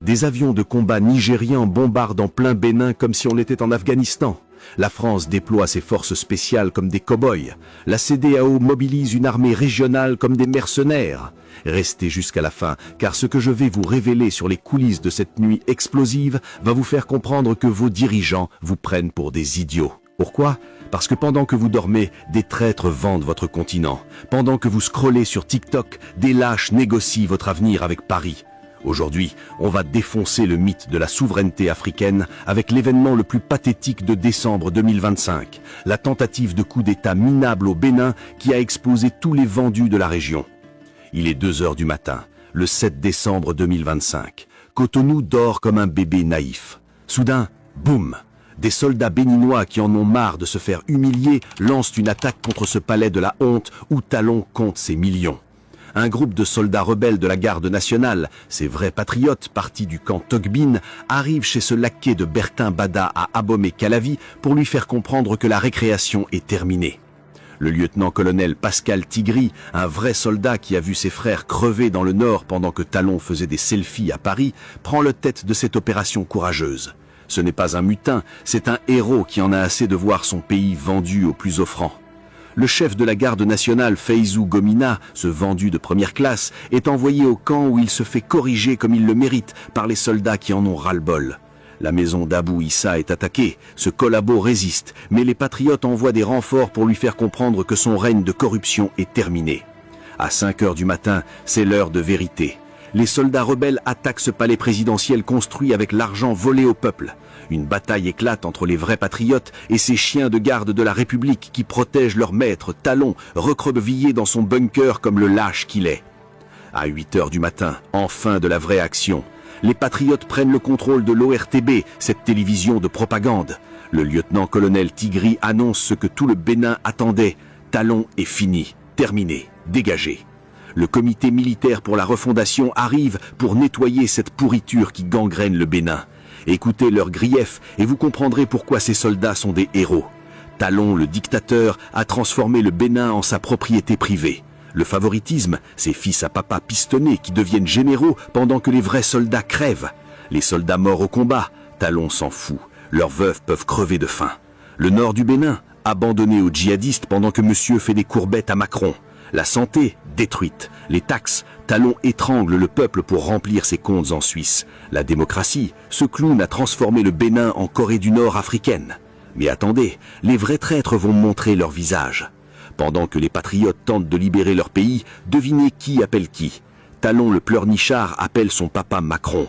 Des avions de combat nigérians bombardent en plein Bénin comme si on était en Afghanistan. La France déploie ses forces spéciales comme des cow-boys. La CEDEAO mobilise une armée régionale comme des mercenaires. Restez jusqu'à la fin, car ce que je vais vous révéler sur les coulisses de cette nuit explosive va vous faire comprendre que vos dirigeants vous prennent pour des idiots. Pourquoi ? Parce que pendant que vous dormez, des traîtres vendent votre continent. Pendant que vous scrollez sur TikTok, des lâches négocient votre avenir avec Paris. Aujourd'hui, on va défoncer le mythe de la souveraineté africaine avec l'événement le plus pathétique de décembre 2025, la tentative de coup d'État minable au Bénin qui a explosé tous les vendus de la région. Il est 2 heures du matin, le 7 décembre 2025. Cotonou dort comme un bébé naïf. Soudain, boum! Des soldats béninois qui en ont marre de se faire humilier lancent une attaque contre ce palais de la honte où Talon compte ses millions. Un groupe de soldats rebelles de la garde nationale, ces vrais patriotes partis du camp Togbin, arrive chez ce laquais de Bertin Bada à Abomey-Calavi pour lui faire comprendre que la récréation est terminée. Le lieutenant-colonel Pascal Tigri, un vrai soldat qui a vu ses frères crever dans le nord pendant que Talon faisait des selfies à Paris, prend le tête de cette opération courageuse. Ce n'est pas un mutin, c'est un héros qui en a assez de voir son pays vendu au plus offrant. Le chef de la garde nationale, Fayzou Gomina, ce vendu de première classe, est envoyé au camp où il se fait corriger comme il le mérite par les soldats qui en ont ras-le-bol. La maison d'Abou Issa est attaquée, ce collabo résiste, mais les patriotes envoient des renforts pour lui faire comprendre que son règne de corruption est terminé. À 5 heures du matin, c'est l'heure de vérité. Les soldats rebelles attaquent ce palais présidentiel construit avec l'argent volé au peuple. Une bataille éclate entre les vrais patriotes et ces chiens de garde de la République qui protègent leur maître, Talon, recroquevillé dans son bunker comme le lâche qu'il est. À 8 heures du matin, enfin de la vraie action. Les patriotes prennent le contrôle de l'ORTB, cette télévision de propagande. Le lieutenant-colonel Tigri annonce ce que tout le Bénin attendait. Talon est fini, terminé, dégagé. Le comité militaire pour la refondation arrive pour nettoyer cette pourriture qui gangrène le Bénin. Écoutez leurs griefs et vous comprendrez pourquoi ces soldats sont des héros. Talon, le dictateur, a transformé le Bénin en sa propriété privée. Le favoritisme, ses fils à papa pistonnés qui deviennent généraux pendant que les vrais soldats crèvent. Les soldats morts au combat, Talon s'en fout. Leurs veuves peuvent crever de faim. Le nord du Bénin, abandonné aux djihadistes pendant que monsieur fait des courbettes à Macron. La santé, détruite. Les taxes, Talon étrangle le peuple pour remplir ses comptes en Suisse. La démocratie, ce clown a transformé le Bénin en Corée du Nord africaine. Mais attendez, les vrais traîtres vont montrer leur visage. Pendant que les patriotes tentent de libérer leur pays, devinez qui appelle qui. Talon le pleurnichard appelle son papa Macron.